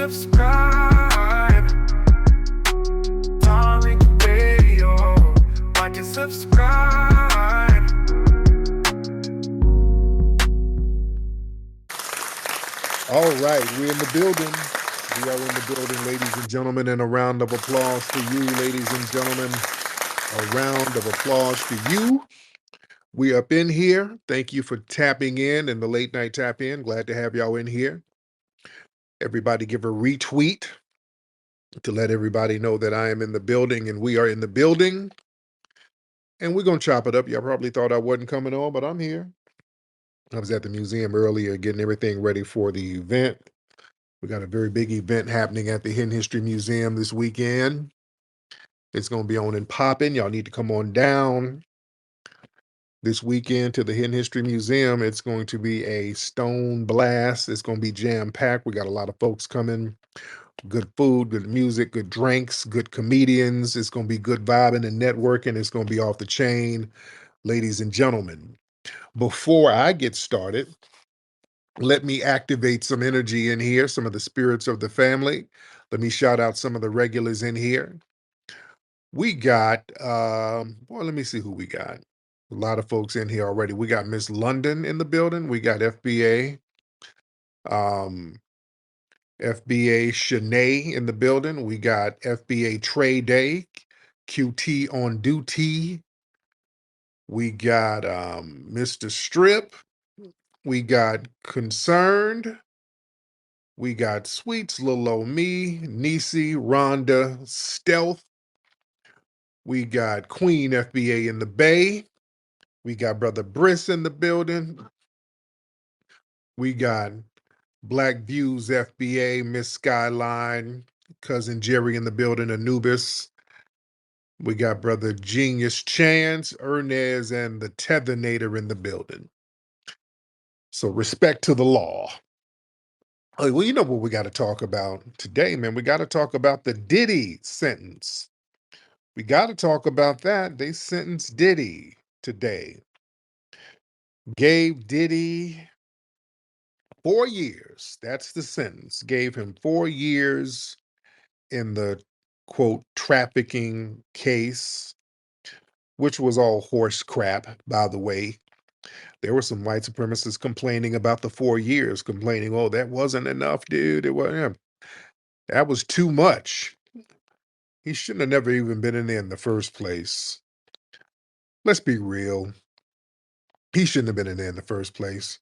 subscribe. Tariq Radio. Like and subscribe. All right, we're in the building. We are in the building, ladies and gentlemen, and a round of applause for you, ladies and gentlemen. A round of applause for you. We up in here. Thank you for tapping in the late night tap in. Glad to have y'all in here. Everybody give a retweet to let everybody know that I am in the building and we are in the building. And we're going to chop it up. Y'all probably thought I wasn't coming on, but I'm here. I was at the museum earlier getting everything ready for the event. We got a very big event happening at the Hidden History Museum this weekend. It's going to be on and popping. Y'all need to come on down this weekend to the Hidden History Museum. It's going to be a stone blast. It's going to be jam-packed. We got a lot of folks coming. Good food, good music, good drinks, good comedians. It's going to be good vibing and networking. It's going to be off the chain, ladies and gentlemen. Before I get started, let me activate some energy in here, some of the spirits of the family. Let me shout out some of the regulars in here. We got, let me see who we got. A lot of folks in here already. We got Miss London in the building. We got FBA. FBA Shanae in the building. We got FBA Trey Day, QT on duty. We got Mr. Strip. We got Concerned. We got Sweets, Lil O Me, Nisi, Rhonda, Stealth. We got Queen FBA in the Bay. We got Brother Briss in the building. We got Black Views FBA, Miss Skyline, Cousin Jerry in the building, Anubis. We got Brother Genius Chance, Ernez, and the Tethernator in the building. So respect to the law. Well, you know what we got to talk about today, man. We got to talk about the Diddy sentence. We got to talk about that. They sentenced Diddy today. Gave Diddy 4 years. That's the sentence. Gave him 4 years in the, quote, trafficking case, which was all horse crap, by the way. There were some white supremacists complaining about the 4 years, complaining, oh, that wasn't enough, dude. That was too much. He shouldn't have never even been in there in the first place. Let's be real. He shouldn't have been in there in the first place.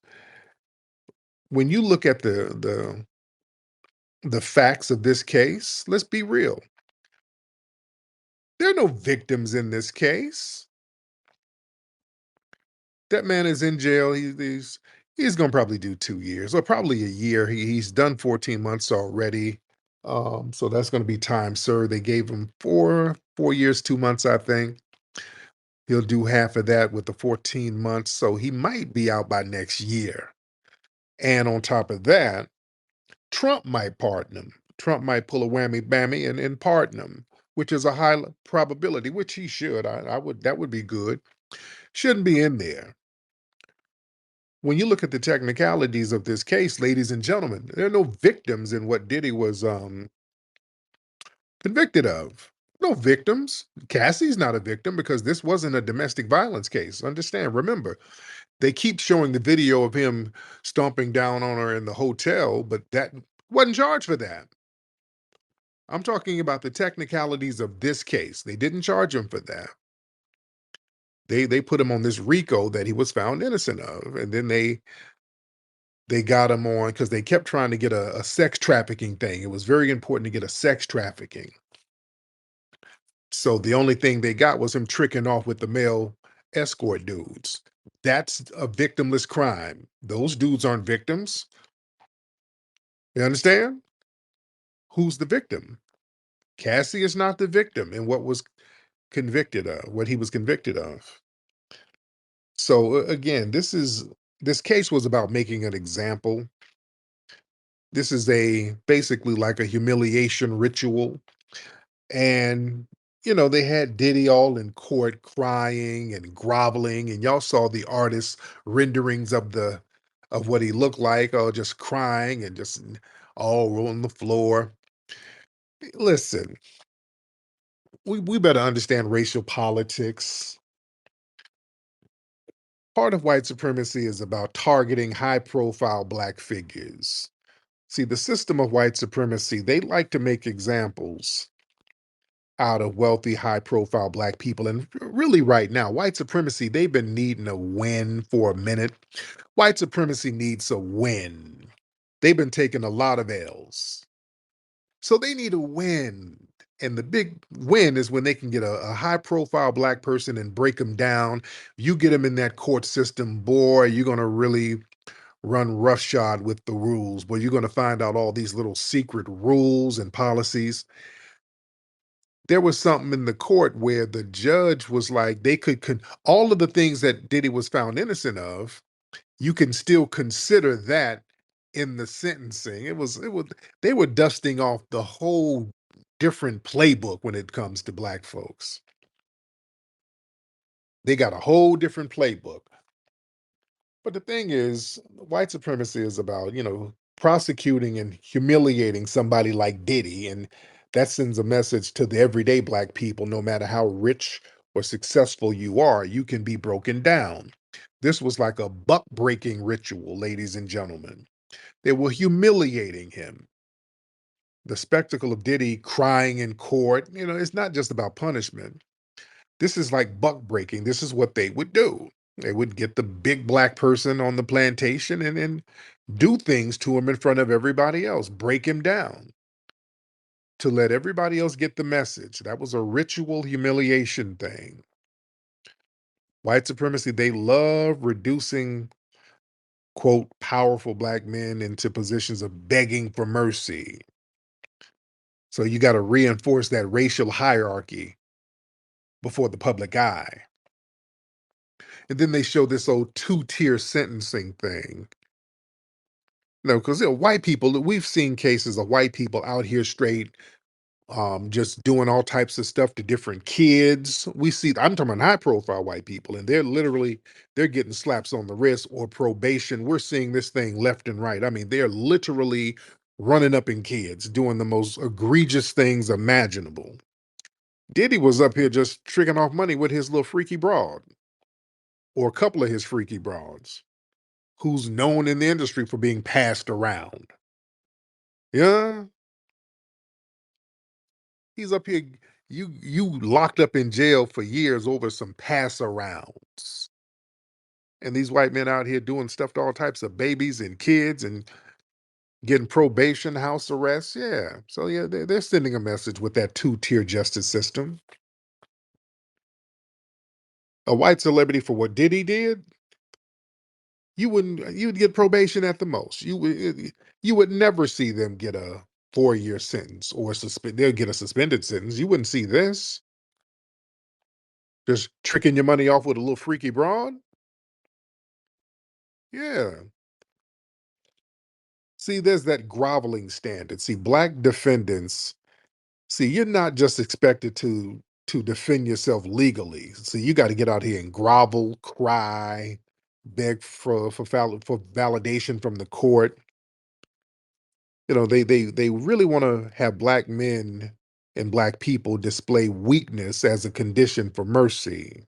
When you look at the facts of this case, let's be real. There are no victims in this case. That man is in jail. He's going to probably do 2 years or probably a year. He's done 14 months already. So that's going to be time served. They gave him 4 years, 2 months, I think. He'll do half of that with the 14 months. So he might be out by next year. And on top of that, Trump might pardon him. Trump might pull a whammy bammy and pardon him, which is a high probability, which he should. That would be good. Shouldn't be in there. When you look at the technicalities of this case, ladies and gentlemen, there are no victims in what Diddy was convicted of. No victims. Cassie's not a victim because this wasn't a domestic violence case. Understand, remember, they keep showing the video of him stomping down on her in the hotel, but that wasn't charged for that. I'm talking about the technicalities of this case. They didn't charge him for that. They put him on this RICO that he was found innocent of, and then they got him on because they kept trying to get a sex trafficking thing. It was very important to get a sex trafficking. So the only thing they got was him tricking off with the male escort dudes. That's a victimless crime. Those dudes aren't victims. You understand? Who's the victim? Cassie is not the victim in what he was convicted of. So again, this case was about making an example. This is basically like a humiliation ritual. And they had Diddy all in court crying and groveling, and y'all saw the artist's renderings of what he looked like, just crying and just all on the floor. Listen, we better understand racial politics. Part of white supremacy is about targeting high profile black figures. See, the system of white supremacy, they like to make examples out of wealthy, high profile black people. And really, right now, white supremacy, they've been needing a win for a minute. White supremacy needs a win. They've been taking a lot of L's. So they need a win. And the big win is when they can get a high profile black person and break them down. You get them in that court system, boy, you're going to really run roughshod with the rules, but you're going to find out all these little secret rules and policies. There was something in the court where the judge was like, they could all of the things that Diddy was found innocent of, you can still consider that in the sentencing. It was they were dusting off the whole different playbook when it comes to black folks. They got a whole different playbook. But the thing is, white supremacy is about, prosecuting and humiliating somebody like Diddy. And that sends a message to the everyday black people no matter how rich or successful you are, you can be broken down. This was like a buck breaking ritual, ladies and gentlemen. They were humiliating him. The spectacle of Diddy crying in court, it's not just about punishment. This is like buck breaking. This is what they would do. They would get the big black person on the plantation and do things to him in front of everybody else, break him down to let everybody else get the message. That was a ritual humiliation thing. White supremacy, they love reducing, quote, powerful black men into positions of begging for mercy. So you got to reinforce that racial hierarchy before the public eye. And then they show this old two-tier sentencing thing. No, because white people, we've seen cases of white people out here straight just doing all types of stuff to different kids. I'm talking about high profile white people, and they're getting slaps on the wrist or probation. We're seeing this thing left and right. I mean, they're literally running up in kids, doing the most egregious things imaginable. Diddy was up here just tricking off money with his little freaky broad, or a couple of his freaky broads, who's known in the industry for being passed around. Yeah, he's up here. You locked up in jail for years over some pass arounds. And these white men out here doing stuff to all types of babies and kids and getting probation, house arrest. Yeah. So yeah, they're sending a message with that two-tier justice system. A white celebrity for what Diddy did, you'd get probation at the most. You would never see them get a 4-year sentence or they'll get a suspended sentence. You wouldn't see this. Just tricking your money off with a little freaky broad. Yeah. See, there's that groveling standard. See, black defendants, see, you're not just expected to defend yourself legally. See, you got to get out here and grovel, cry, beg for validation from the court. They really want to have black men and black people display weakness as a condition for mercy.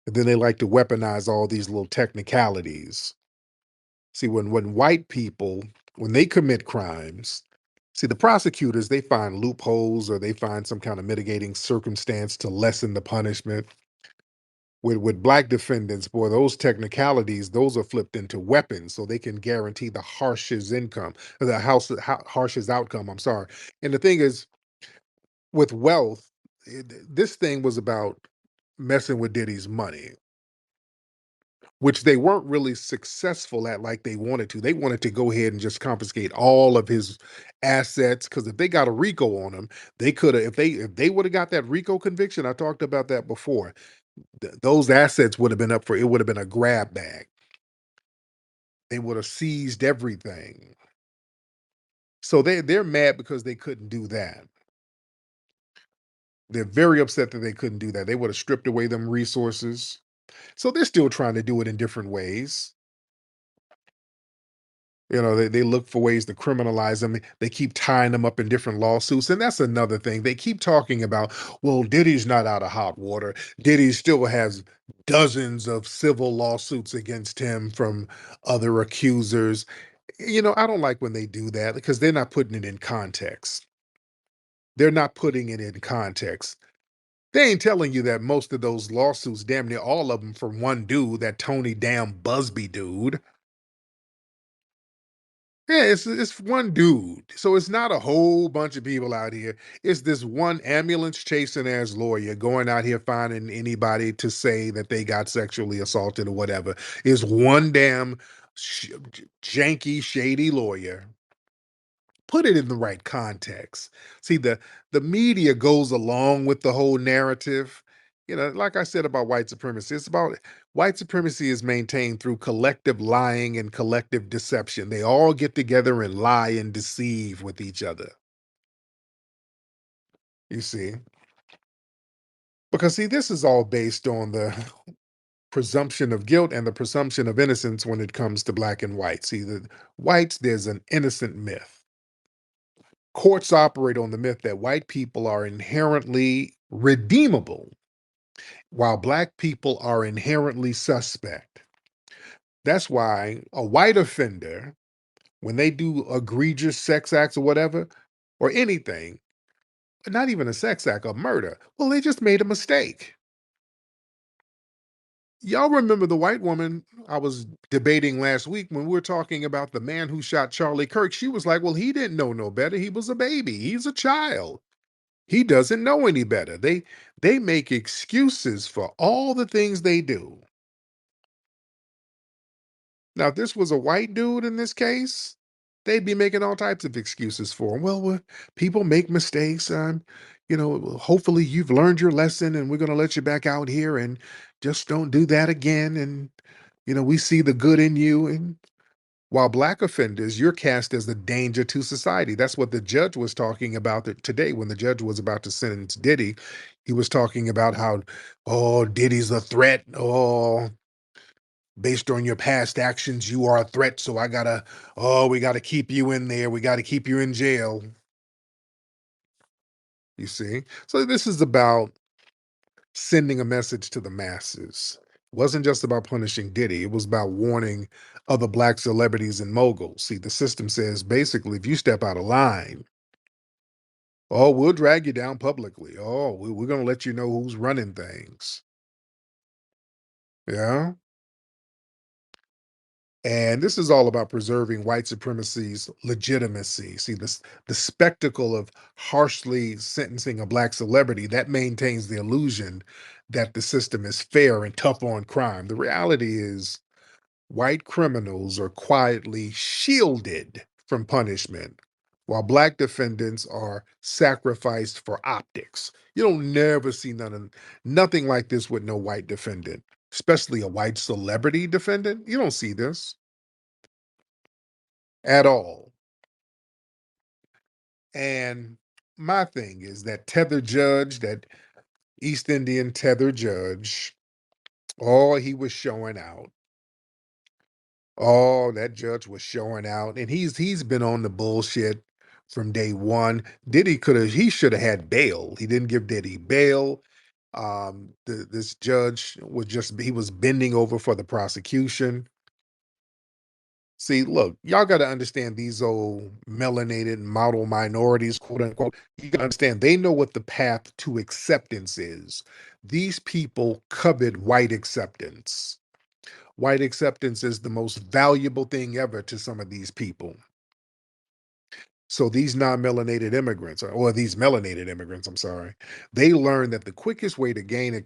And then they like to weaponize all these little technicalities. See, when white people, when they commit crimes, see, the prosecutors, they find loopholes or they find some kind of mitigating circumstance to lessen the punishment. With black defendants, boy, those technicalities, those are flipped into weapons so they can guarantee the harshest harshest outcome. I'm sorry. And the thing is, with wealth, this thing was about messing with Diddy's money, which they weren't really successful at like they wanted to. They wanted to go ahead and just confiscate all of his assets because if they got a RICO on him, they could have. If they would have got that RICO conviction, I talked about that before. Those assets would have been up for it. Would have been a grab bag. They would have seized everything. So they're mad because they couldn't do that. They're very upset that they couldn't do that. They would have stripped away them resources. So they're still trying to do it in different ways. They look for ways to criminalize them. They keep tying them up in different lawsuits. And that's another thing. They keep talking about, well, Diddy's not out of hot water. Diddy still has dozens of civil lawsuits against him from other accusers. I don't like when they do that because they're not putting it in context. They're not putting it in context. They ain't telling you that most of those lawsuits, damn near all of them, from one dude, that Tony damn Busby dude. Yeah, it's one dude. So it's not a whole bunch of people out here. It's this one ambulance chasing ass lawyer going out here finding anybody to say that they got sexually assaulted or whatever. Is one damn janky, shady lawyer. Put it in the right context. See, the media goes along with the whole narrative. Like I said about white supremacy, it's about white supremacy is maintained through collective lying and collective deception. They all get together and lie and deceive with each other. You see? Because see, this is all based on the presumption of guilt and the presumption of innocence when it comes to black and white. See, the whites, there's an innocent myth. Courts operate on the myth that white people are inherently redeemable, while black people are inherently suspect. That's why a white offender, when they do egregious sex acts or whatever, or anything, not even a sex act, a murder, well, they just made a mistake. Y'all remember the white woman I was debating last week when we were talking about the man who shot Charlie Kirk? She was like, well, he didn't know no better. He was a baby. He's a child. He doesn't know any better. They make excuses for all the things they do. Now, if this was a white dude in this case, they'd be making all types of excuses for him. Well, people make mistakes. Hopefully you've learned your lesson and we're going to let you back out here and just don't do that again. And, we see the good in you. And while black offenders, you're cast as a danger to society. That's what the judge was talking about today when the judge was about to sentence Diddy. He was talking about how, oh, Diddy's a threat. Oh, based on your past actions, you are a threat. So we gotta keep you in there. We gotta keep you in jail. You see? So this is about sending a message to the masses. It wasn't just about punishing Diddy. It was about warning other black celebrities and moguls. See, the system says basically, if you step out of line, oh, we'll drag you down publicly. Oh, we're going to let you know who's running things. Yeah. And this is all about preserving white supremacy's legitimacy. See, the spectacle of harshly sentencing a black celebrity that maintains the illusion that the system is fair and tough on crime. The reality is white criminals are quietly shielded from punishment, while black defendants are sacrificed for optics. You don't never see nothing like this with no white defendant, especially a white celebrity defendant. You don't see this at all. And my thing is that that East Indian tether judge, all he was showing out. Oh, that judge was showing out, and he's been on the bullshit from day one. He should have had bail. He didn't give Diddy bail. This judge he was bending over for the prosecution. See, look, y'all got to understand these old melanated model minorities, quote unquote. You got to understand they know what the path to acceptance is. These people covet white acceptance. White acceptance is the most valuable thing ever to some of these people. So these non-melanated immigrants, or these melanated immigrants, I'm sorry, they learn that the quickest way to gain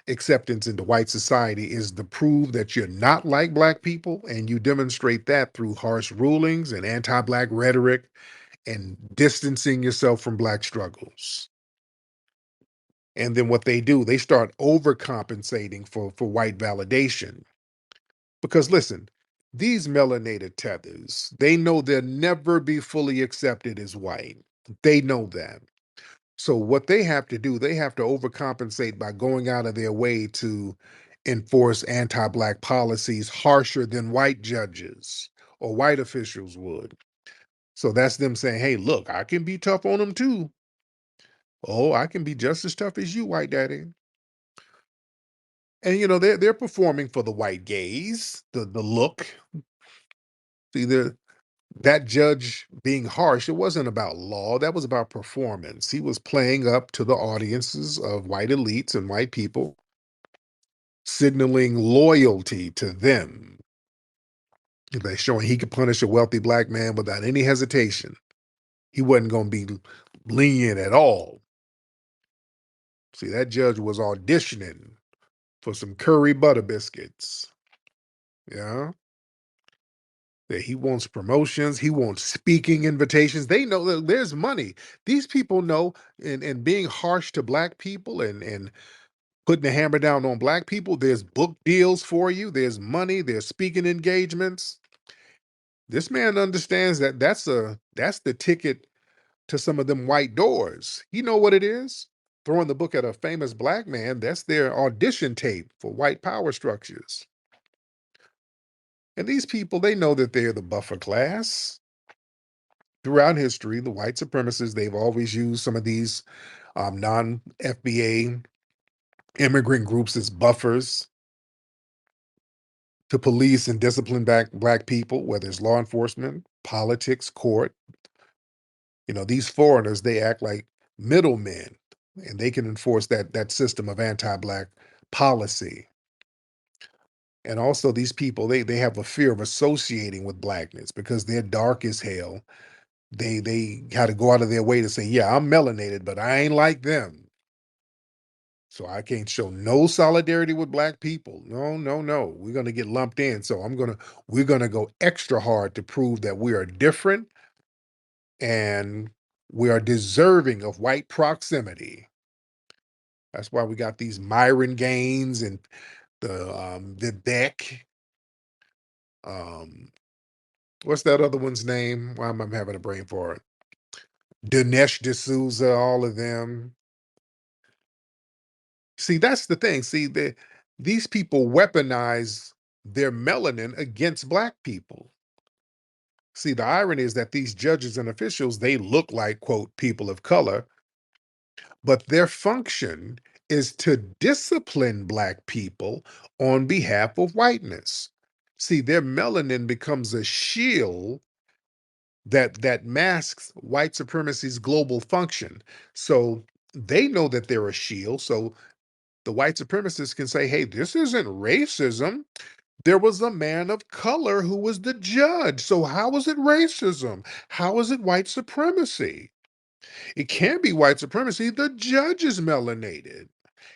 acceptance into white society is to prove that you're not like black people, and you demonstrate that through harsh rulings and anti-black rhetoric and distancing yourself from black struggles. And then what they do, they start overcompensating for white validation. Because listen, these melanated tethers, they know they'll never be fully accepted as white. They know that. So what they have to do, they have to overcompensate by going out of their way to enforce anti-black policies harsher than white judges or white officials would. So that's them saying, hey, look, I can be tough on them too. Oh, I can be just as tough as you, white daddy. And they're performing for the white gaze, the look. See, that judge being harsh, it wasn't about law, that was about performance. He was playing up to the audiences of white elites and white people, signaling loyalty to them. By showing he could punish a wealthy black man without any hesitation. He wasn't going to be lenient at all. See, that judge was auditioning for some curry butter biscuits. Yeah. That he wants promotions, he wants speaking invitations. They know that there's money. These people know, and being harsh to black people and putting the hammer down on black people, there's book deals for you, there's money, there's speaking engagements. This man understands that that's the ticket to some of them white doors. You know what it is? Throwing the book at a famous black man, that's their audition tape for white power structures. And these people, they know that they're the buffer class. Throughout history, the white supremacists, they've always used some of these non-FBA immigrant groups as buffers to police and discipline back black people, whether it's law enforcement, politics, court. These foreigners, they act like middlemen, and they can enforce that system of anti-black policy. And also these people, they have a fear of associating with blackness because they're dark as hell. They had to go out of their way to say, yeah, I'm melanated, but I ain't like them. So I can't show no solidarity with black people. No, no, no. We're gonna get lumped in. So we're gonna go extra hard to prove that we are different and we are deserving of white proximity. That's why we got these Myron Gaines and the Beck. Um, what's that other one's name? Why am I having a brain for it? Dinesh D'Souza, all of them. See, that's the thing. See, these people weaponize their melanin against black people. See, the irony is that these judges and officials, they look like, quote, people of color, but their function is to discipline black people on behalf of whiteness. See, their melanin becomes a shield that masks white supremacy's global function. So they know that they're a shield. So the white supremacists can say, hey, this isn't racism. There was a man of color who was the judge. So how is it racism? How is it white supremacy? It can't be white supremacy. The judge is melanated.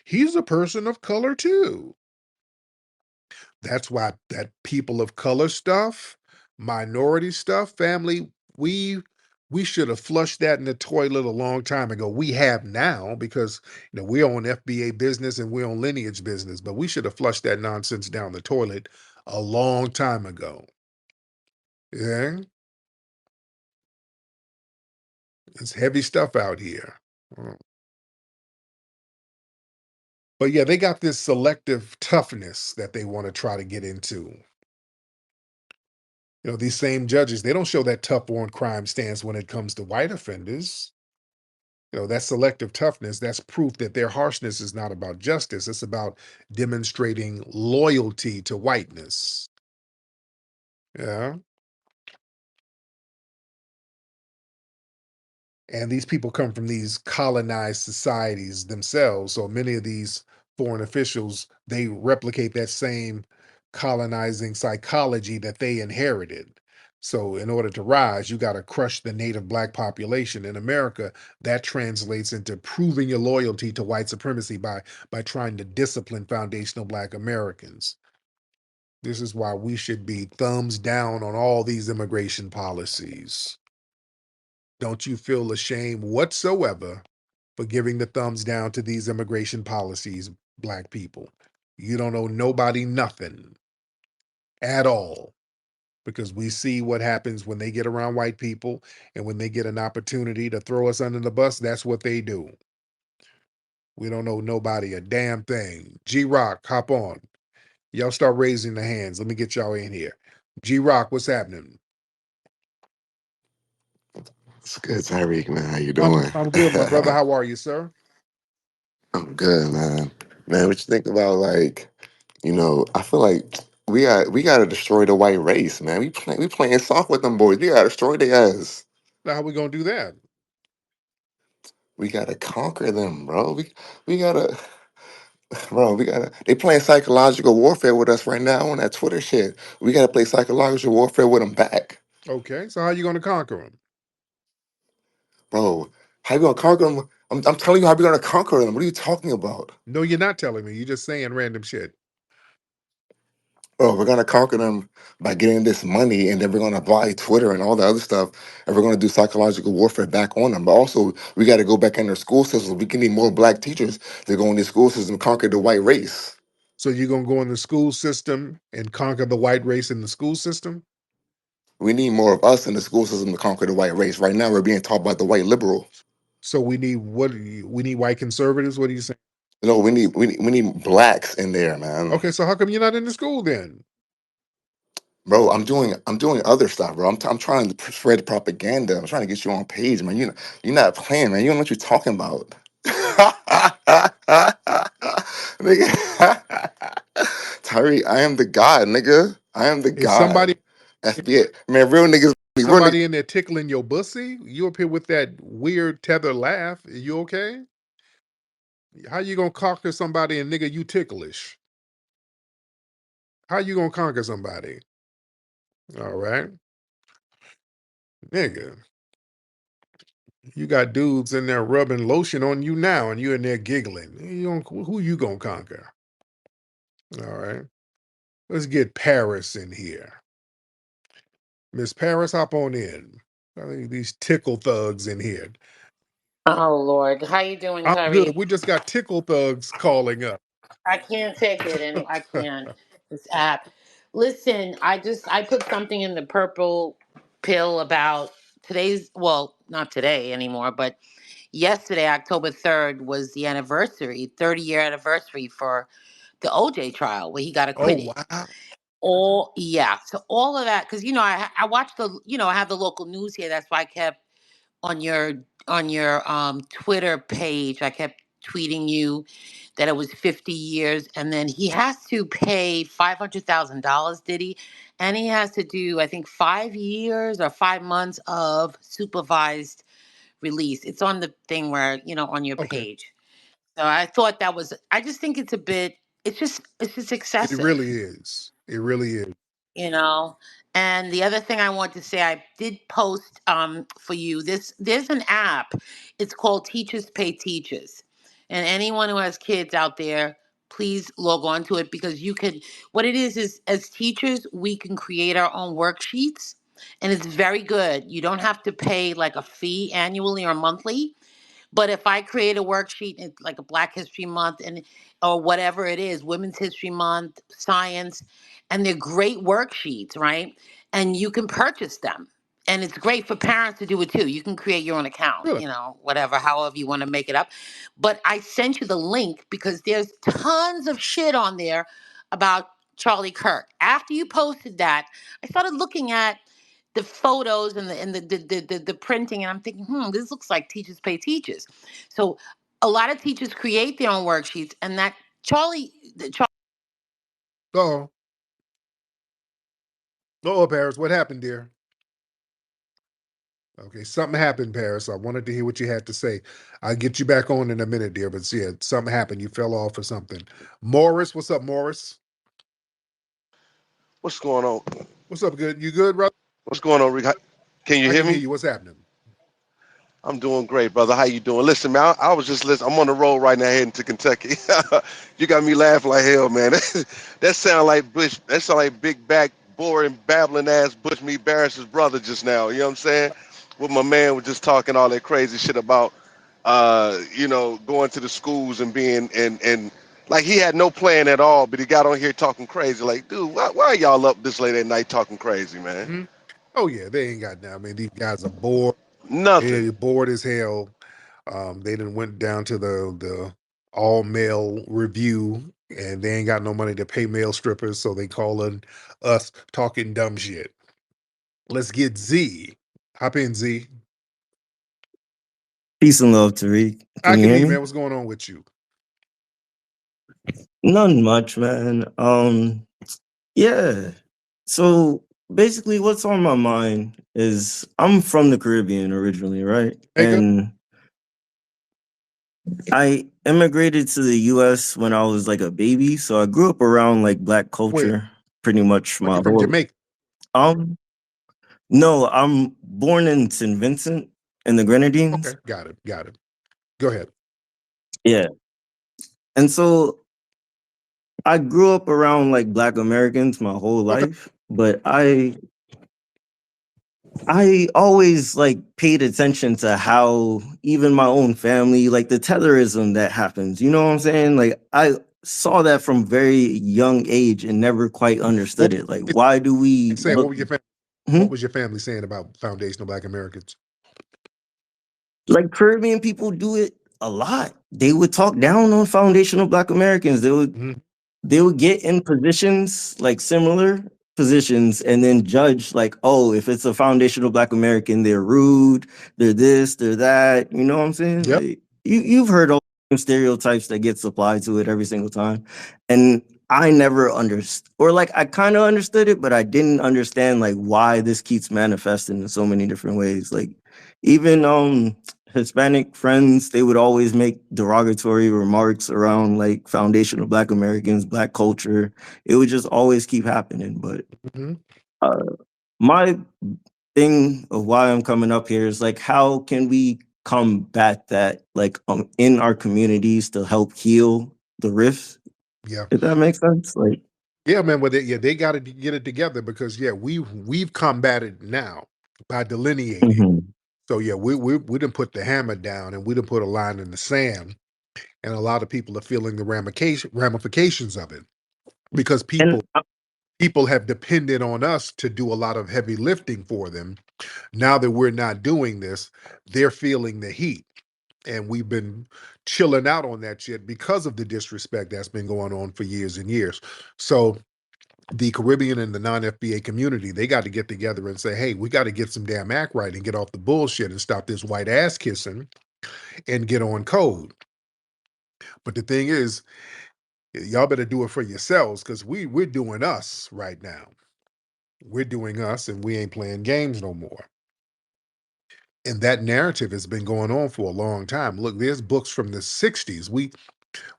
He's a person of color too. That's why that people of color stuff, minority stuff, family, we should have flushed that in the toilet a long time ago. We have now because we're on FBA business and we're on lineage business, but we should have flushed that nonsense down the toilet a long time ago. Yeah, it's heavy stuff out here. Mm. But yeah, they got this selective toughness that they want to try to get into. These same judges, they don't show that tough on crime stance when it comes to white offenders. That selective toughness, that's proof that their harshness is not about justice. It's about demonstrating loyalty to whiteness. Yeah. And these people come from these colonized societies themselves. So many of these foreign officials, they replicate that same colonizing psychology that they inherited. So in order to rise, you got to crush the native black population. In America, that translates into proving your loyalty to white supremacy by trying to discipline foundational black Americans. This is why we should be thumbs down on all these immigration policies. Don't you feel ashamed whatsoever for giving the thumbs down to these immigration policies, black people? You don't owe nobody nothing at all because we see what happens when they get around white people and when they get an opportunity to throw us under the bus, that's what they do. We don't owe nobody a damn thing. G Rock, hop on. Y'all start raising the hands. Let me get y'all in here. G Rock, what's happening? It's good, Tariq, man. How you I'm doing? I'm good, my brother. How are you, sir? I'm good, man. Man, what you think about I feel like we gotta destroy the white race, man. We playing soft with them boys. We gotta destroy their ass. Now, how we gonna do that? We gotta conquer them, bro. We gotta they playing psychological warfare with us right now on that Twitter shit. We gotta play psychological warfare with them back. Okay, so how you gonna conquer them? Bro. How you gonna conquer them? I'm telling you how we gonna conquer them. What are you talking about? No, you're not telling me. You're just saying random shit. Oh, we're gonna conquer them by getting this money, and then we're gonna buy Twitter and all the other stuff, and we're gonna do psychological warfare back on them. But also, we got to go back in their school systems. We can need more black teachers to go in the school system and conquer the white race. So you're gonna go in the school system and conquer the white race in the school system? We need more of us in the school system to conquer the white race. Right now, we're being taught by the white liberals. So we need what? We need white conservatives. What are you saying? No, we need blacks in there, man. Okay, so how come you're not in the school then? Bro, I'm doing other stuff, bro. I'm trying to spread propaganda. I'm trying to get you on page, man. You're not playing, man. You don't know what you're talking about. Nigga. Tyree, I am the God, nigga. I am the Is somebody God. That's it. Man, real niggas be real niggas. somebody in there tickling your bussy? You up here with that weird tether laugh? Are you okay? How you gonna conquer somebody and nigga you ticklish? How you gonna conquer somebody? All right, nigga. You got dudes in there rubbing lotion on you now, and you in there giggling. Who you gonna conquer? All right. Let's get Paris in here. Miss Paris, hop on in. I think these tickle thugs in here. Oh Lord, how you doing, I'm good. Tariq? We just got tickle thugs calling up. I can't take it, and I can't. This app. Listen, I put something in the purple pill about today's. Well, not today anymore, but yesterday, October 3rd, was the anniversary, 30-year anniversary for the OJ trial where he got Oh acquitted. wow. All yeah, so all of that because I watched I have the local news here. That's why I kept on your Twitter page. I kept tweeting you that it was 50 years, and then he has to pay $500,000, did he? And he has to do, I think, 5 years or 5 months of supervised release. It's on the thing where on your Okay. page. So I thought that was. I just think it's a bit. It's just It excessive. really is. It really is. you know and the other thing I want to say, I did post for you, there's an app. It's called Teachers Pay Teachers, and anyone who has kids out there, please log on to it, because you could what it is as teachers we can create our own worksheets, and it's very good. You don't have to pay like a fee annually or monthly. But if I create a worksheet, like a Black History Month and or whatever it is, Women's History Month, science, and they're great worksheets, right? And you can purchase them. And it's great for parents to do it too. You can create your own account, Really? whatever, however you want to make it up. But I sent you the link because there's tons of shit on there about Charlie Kirk. After you posted that, I started looking at the photos and the printing, and I'm thinking, this looks like Teachers Pay Teachers. So a lot of teachers create their own worksheets, and that Charlie, Oh. Oh, Paris, what happened, dear? Okay, something happened, Paris. I wanted to hear what you had to say. I'll get you back on in a minute, dear. But yeah, something happened. You fell off or something. Morris, what's up, Morris? What's going on? What's up? Good? You good, brother? What's going on, Rick? Can you I hear can hear me? you. What's happening? I'm doing great, brother. How you doing? Listen, man, I was just listening. I'm on the road right now heading to Kentucky. You got me laughing like hell, man. That sound like Bush. That sound like big back, boring, babbling ass Bush me Barris's brother just now. You know what I'm saying? With my man was just talking all that crazy shit about, going to the schools and being and like he had no plan at all, but he got on here talking crazy. Like, dude, why are y'all up this late at night talking crazy, man? Hmm. Oh yeah, they ain't got now. I mean, these guys are bored. Nothing. They're bored as hell. They done went down to the all male review and they ain't got no money to pay male strippers, so they calling us talking dumb shit. Let's get Z. Hop in, Z. Peace and love, Tariq. I Can you can hear hear you, me? man. What's going on with you? None much, man. Yeah. So basically, what's on my mind is I'm from the Caribbean originally, right? Jacob? And I immigrated to the U.S. when I was like a baby, so I grew up around like black Where? culture pretty much What, my you from whole. Jamaica? Um, no, I'm born in St. Vincent in the Okay, Grenadines. got it. Got it. Go ahead. Yeah, and so I grew up around like Black Americans my whole Okay. life, but I always like paid attention to how even my own family, like the terrorism that happens. You know what I'm saying? Like I saw that from very young age and never quite What understood it. Like was why do we your saying? look? What Hmm? was your family saying about foundational Black Americans? Like Caribbean people do it a lot. They would talk down on foundational Black Americans. Mhm. They would get in positions like similar positions and then judge like, oh, if it's a foundational Black American, they're rude, they're this, they're that. You know what I'm saying? Yep. Like you've heard all the stereotypes that gets applied to it every single time. And I never understood, or like I kind of understood it, but I didn't understand like why this keeps manifesting in so many different ways. Like even Hispanic friends, they would always make derogatory remarks around like foundational Black Americans, Black culture. It would just always keep happening. But Hmm. uh, my thing of why I'm coming up here is like, how can we combat that, like, in our communities to help heal the rifts? Yeah. If that makes sense, like, Yeah, man. But they got to get it together because we've combated now by delineating. mhm. So yeah, we didn't put the hammer down and we didn't put a line in the sand, and a lot of people are feeling the ramifications of it because And people have depended on us to do a lot of heavy lifting for them. Now that we're not doing this, they're feeling the heat. And we've been chilling out on that shit because of the disrespect that's been going on for years and years. So the Caribbean and the non-FBA community, they got to get together and say, hey, we got to get some damn act right and get off the bullshit and stop this white ass kissing and get on code. But the thing is, y'all better do it for yourselves because we're doing us right now. We're doing us and we ain't playing games no more. And that narrative has been going on for a long time. Look, there's books from the 60s.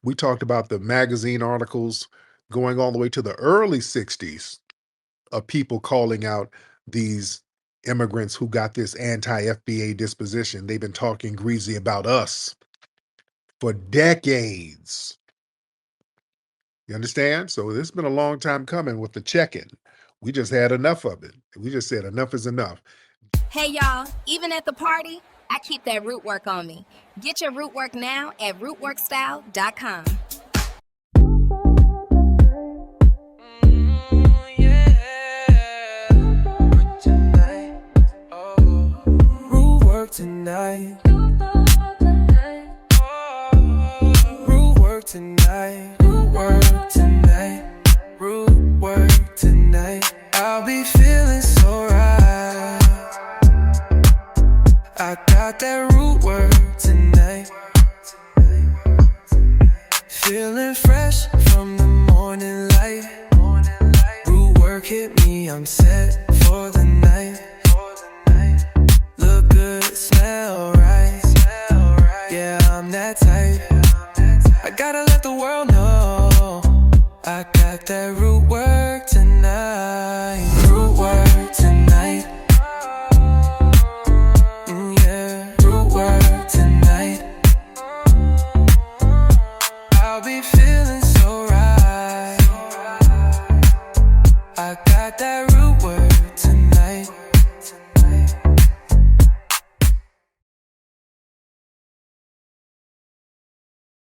We talked about the magazine articles going all the way to the early 60s of people calling out these immigrants who got this anti-FBA disposition. They've been talking greasy about us for decades. You understand? So it's been a long time coming with the check-in. We just had enough of it. We just said enough is enough. Hey y'all, even at the party, I keep that root work on me. Get your root work now at rootworkstyle.com. Root work tonight. Root work tonight. Root work tonight. Root work tonight. I'll be feeling so right. I got that root work tonight. Feeling fresh from the morning light. Root work hit me, I'm set for the night. Look good, smell right. Yeah, I'm that type. I gotta let the world know I got that root work tonight. Root work tonight. Yeah, root work tonight. I'll be feeling so right. I got that root work.